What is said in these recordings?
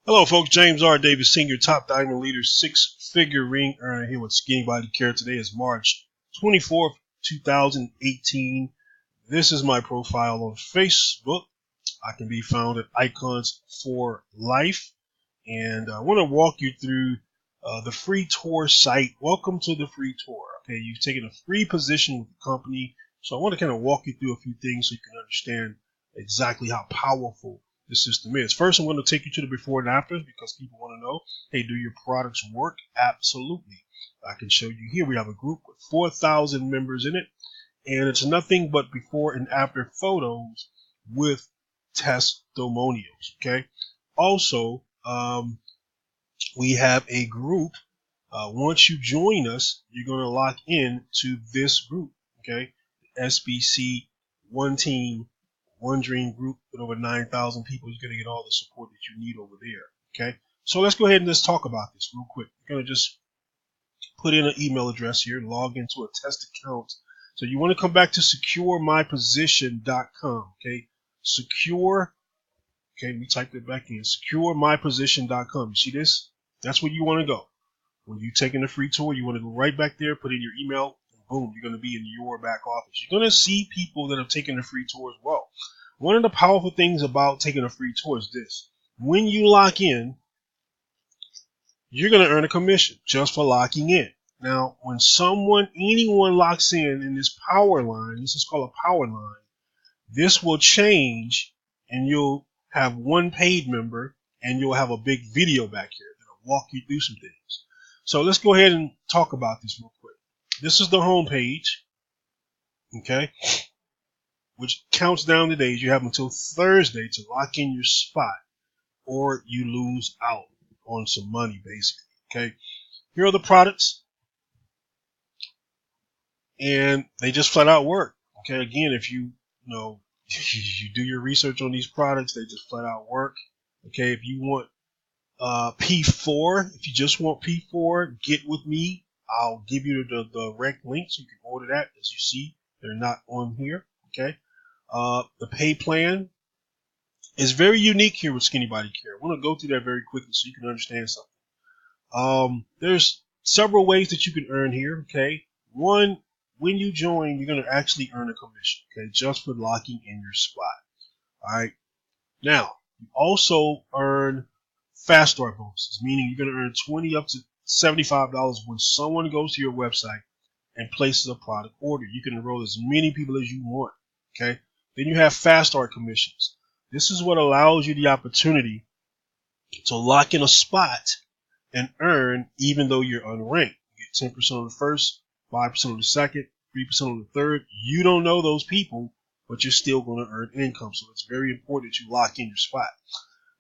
Hello, folks. James R. Davis, Senior Top Diamond Leader, six-figure ring earner here with Skinny Body Care. Today is March 24th, 2018. This is my profile on Facebook. I can be found at Iconz for Life. And I want to walk you through the free tour site. Welcome to the free tour. Okay, you've taken a free position with the company. So I want to kind of walk you through a few things so you can understand exactly how powerful the system is. First, I'm going to take you to the before and afters because people want to know, hey, do your products work? Absolutely. I can show you here. We have a group with 4,000 members in it, and it's nothing but before and after photos with testimonials. Okay. Also, we have a group. Once you join us, you're going to lock in to this group. Okay. SBC, one team, one dream group with over 9,000 people. You're going to get all the support that you need over there. Okay. So let's go ahead and let's talk about this real quick. You're going to just put in an email address here, log into a test account. So you want to come back to securemyposition.com. Okay. Secure. Okay. Let me type it back in. Securemyposition.com. You see this? That's where you want to go. When you're taking a free tour, you want to go right back there, put in your email, and boom, you're going to be in your back office. You're going to see people that have taken a free tour as well. One of the powerful things about taking a free tour is this. When you lock in, you're going to earn a commission just for locking in. Now, when anyone locks in this power line, this is called a power line, this will change and you'll have one paid member and you'll have a big video back here that'll walk you through some things. So let's go ahead and talk about this real quick. This is the home page, okay, which counts down the days. You have until Thursday to lock in your spot or you lose out on some money, basically, okay. Here are the products, and they just flat out work, okay. Again, if you do your research on these products, they just flat out work, okay. If you want P4, if you just want P4, get with me. I'll give you the direct link so you can order that. As you see, they're not on here. Okay. The pay plan is very unique here with Skinny Body Care. I want to go through that very quickly so you can understand something. There's several ways that you can earn here. Okay. One, when you join, you're going to actually earn a commission. Okay. Just for locking in your spot. All right. Now, you also earn fast start bonuses, meaning you're going to earn $20 up to $75 when someone goes to your website and places a product order. You can enroll as many people as you want. Okay. Then you have fast start commissions. This is what allows you the opportunity to lock in a spot and earn even though you're unranked. You get 10% on the first, 5% on the second, 3% on the third. You don't know those people, but you're still going to earn income. So it's very important that you lock in your spot.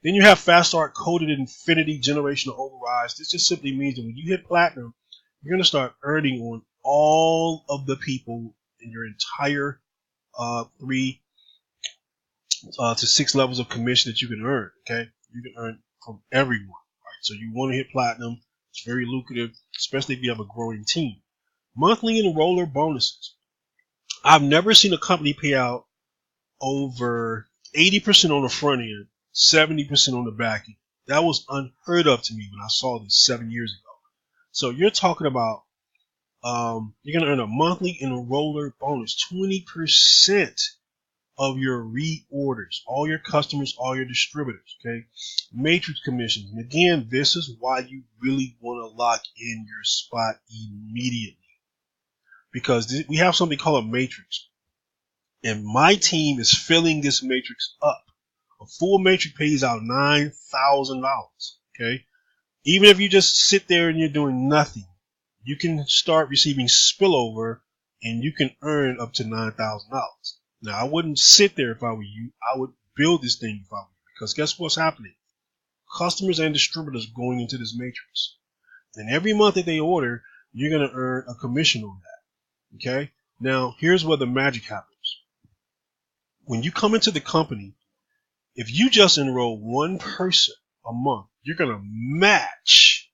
Then you have fast start coded infinity generational overrides. This just simply means that when you hit platinum, you're going to start earning on all of the people in your entire 3 to 6 levels of commission that you can earn. Okay, you can earn from everyone. Right? So you want to hit platinum. It's very lucrative, especially if you have a growing team. Monthly enroller bonuses. I've never seen a company pay out over 80% on the front end, 70% on the back end. That was unheard of to me when I saw this 7 years ago. So you're talking about you're going to earn a monthly enroller bonus, 20% of your reorders, all your customers, all your distributors. Okay, matrix commissions. And again, this is why you really want to lock in your spot immediately, because we have something called a matrix, and my team is filling this matrix up. A full matrix pays out $9,000. Okay. Even if you just sit there and you're doing nothing, you can start receiving spillover and you can earn up to $9,000. Now, I wouldn't sit there if I were you. I would build this thing if I were you, because guess what's happening? Customers and distributors going into this matrix. And every month that they order, you're going to earn a commission on that. Okay. Now, here's where the magic happens. When you come into the company, if you just enroll one person a month, you're going to match.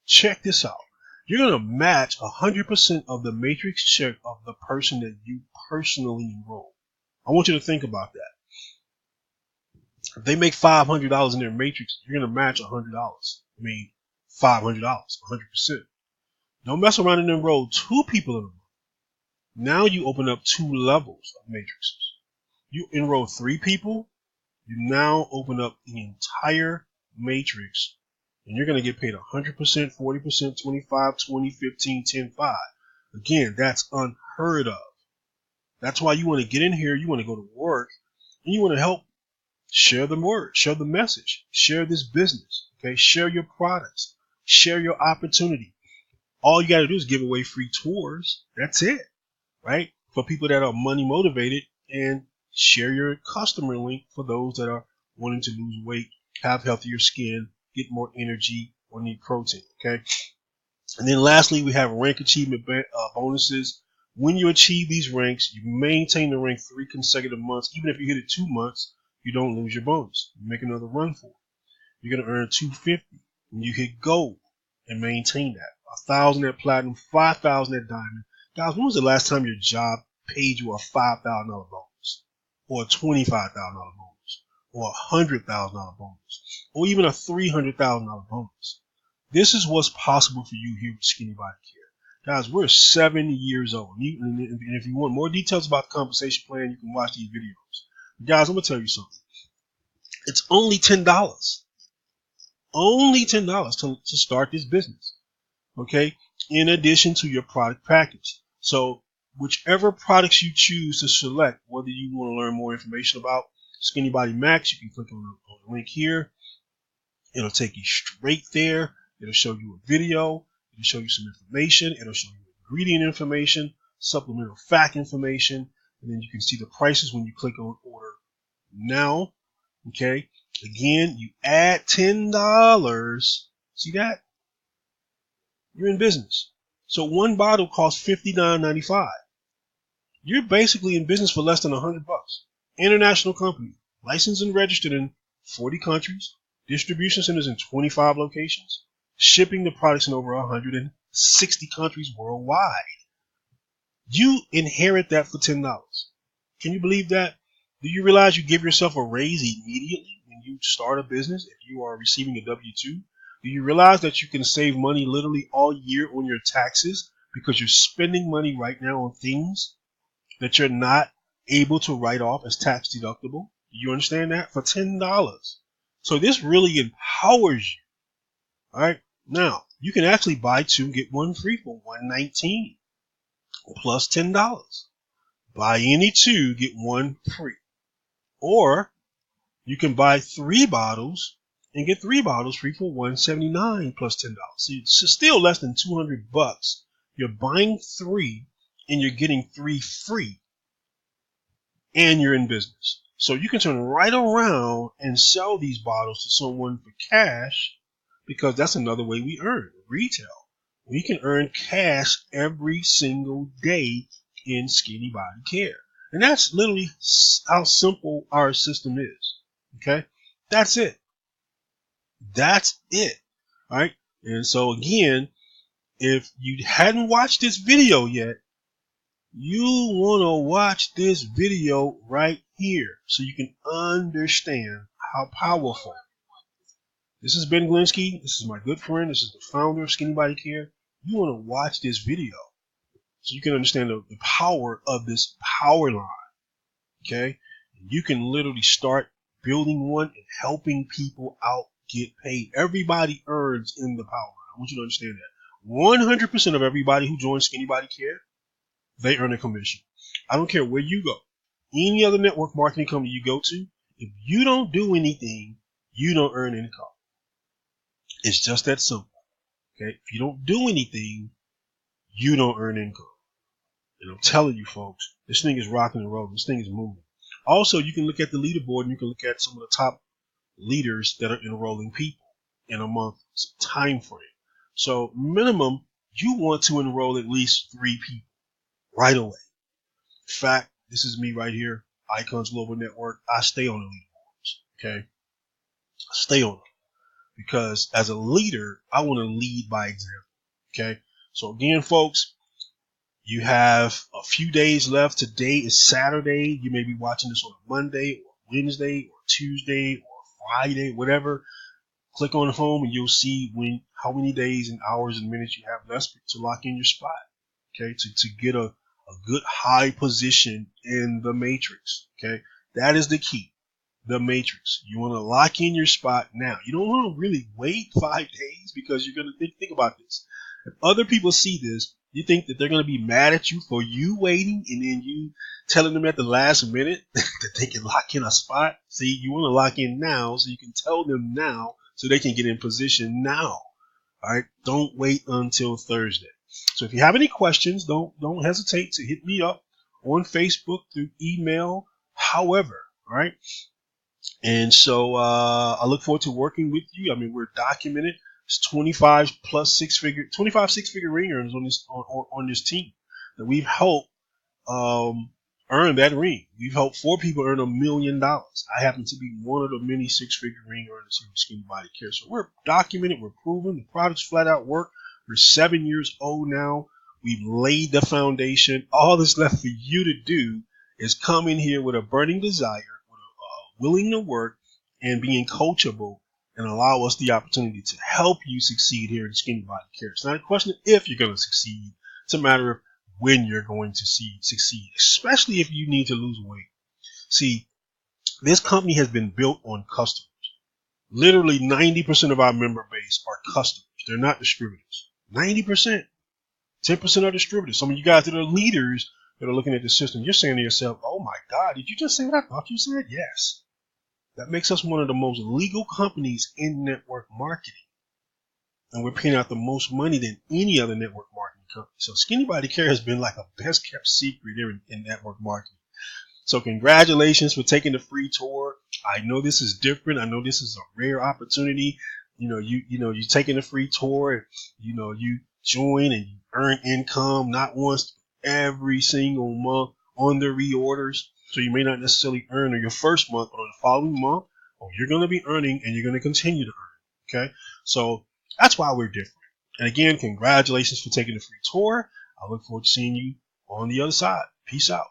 Check this out. You're going to match 100% of the matrix check of the person that you personally enroll. I want you to think about that. If they make $500 in their matrix, you're going to match $100. I mean, $500, 100%. Don't mess around and enroll 2 people in a month. Now you open up 2 levels of matrices. You enroll 3 people, you now open up the entire matrix, and you're going to get paid 100%, 40%, 25, 20, 15, 10, 5. Again, that's unheard of. That's why you want to get in here, you want to go to work, and you want to help share the word, share the message, share this business, okay? Share your products, share your opportunity. All you got to do is give away free tours. That's it, right? For people that are money motivated, and share your customer link for those that are wanting to lose weight, have healthier skin, get more energy, or need protein, okay? And then lastly, we have rank achievement bonuses. When you achieve these ranks, you maintain the rank 3 consecutive months. Even if you hit it 2 months, you don't lose your bonus. You make another run for it. You're going to earn 250 when you hit gold and maintain that. 1,000 at platinum, 5,000 at diamond. Guys, when was the last time your job paid you a $5,000 bonus, or a $25,000 bonus, or a $100,000 bonus, or even a $300,000 bonus? This is what's possible for you here with Skinny Body Care. Guys, we're 7 years old. And if you want more details about the compensation plan, you can watch these videos. But guys, I'm going to tell you something. It's only $10. Only $10 to start this business. Okay? In addition to your product package. So whichever products you choose to select, whether you want to learn more information about Skinny Body Max, you can click on the link here. It'll take you straight there. It'll show you a video. It'll show you some information. It'll show you ingredient information, supplemental fact information, and then you can see the prices when you click on order now. Okay. Again, you add $10. See that? You're in business. So one bottle costs $59.95. You're basically in business for less than $100. International company, licensed and registered in 40 countries, distribution centers in 25 locations, shipping the products in over 160 countries worldwide. You inherit that for $10. Can you believe that? Do you realize you give yourself a raise immediately when you start a business if you are receiving a W-2? Do you realize that you can save money literally all year on your taxes because you're spending money right now on things that you're not able to write off as tax deductible? Do you understand that? For $10. So this really empowers you. All right. Now, you can actually buy 2, get 1 free for $119 plus $10. Buy any 2, get 1 free. Or you can buy 3 bottles and get 3 bottles free for $179 plus $10. So it's still less than $200. You're buying 3 and you're getting 3 free, and you're in business. So you can turn right around and sell these bottles to someone for cash, because that's another way we earn retail. We can earn cash every single day in Skinny Body Care. And that's literally how simple our system is. Okay? That's it. That's it. All right? And so again, if you hadn't watched this video yet, you want to watch this video right here so you can understand how powerful. This is Ben Glinsky. This is my good friend. This is the founder of Skinny Body Care. You want to watch this video so you can understand the power of this power line. Okay? You can literally start building one and helping people out get paid. Everybody earns in the power line. I want you to understand that. 100% of everybody who joins Skinny Body Care, they earn a commission. I don't care where you go. Any other network marketing company you go to, if you don't do anything, you don't earn income. It's just that simple. Okay? If you don't do anything, you don't earn income. And I'm telling you folks, this thing is rocking and rolling. This thing is moving. Also, you can look at the leaderboard and you can look at some of the top leaders that are enrolling people in a month's time frame. So minimum, you want to enroll at least 3 people right away. In fact, this is me right here, Iconz Global Network. I stay on the leaderboards. Okay? I stay on them because as a leader, I want to lead by example. Okay? So again, folks, you have a few days left. Today is Saturday. You may be watching this on a Monday or Wednesday or Tuesday or Friday, whatever. Click on home and you'll see how many days and hours and minutes you have left to lock in your spot. Okay, to get a good high position in the matrix. Okay, that is the key. The matrix. You want to lock in your spot now. You don't want to really wait 5 days because you're going to think about this. If other people see this, you think that they're going to be mad at you for you waiting and then you telling them at the last minute that they can lock in a spot. See, you want to lock in now so you can tell them now so they can get in position now. All right. Don't wait until Thursday. So if you have any questions, don't hesitate to hit me up on Facebook, through email, however. All right. And so I look forward to working with you. I mean, we're documented. It's 25 six-figure ring earners on this team that we've helped earn that ring. We've helped 4 people earn $1 million. I happen to be one of the many 6-figure ring earners here with Skinny Body Care. So we're documented. We're proven. The products flat out work. We're 7 years old now. We've laid the foundation. All that's left for you to do is come in here with a burning desire, willing to work, and being coachable, and allow us the opportunity to help you succeed here in Skinny Body Care. It's not a question of if you're going to succeed. It's a matter of when you're going to succeed, especially if you need to lose weight. See, this company has been built on customers. Literally 90% of our member base are customers. They're not distributors. 90%. 10% are distributors. Some of you guys that are leaders that are looking at the system, you're saying to yourself, oh my God, did you just say what I thought you said? Yes. That makes us one of the most legal companies in network marketing. And we're paying out the most money than any other network marketing company. So Skinny Body Care has been like a best kept secret here in network marketing. So congratulations for taking the free tour. I know this is different. I know this is a rare opportunity. You're taking a free tour. You join and you earn income, not once, every single month on the reorders. So you may not necessarily earn on your first month, but on the following month, you're going to be earning and you're going to continue to earn. Okay. So that's why we're different. And again, congratulations for taking the free tour. I look forward to seeing you on the other side. Peace out.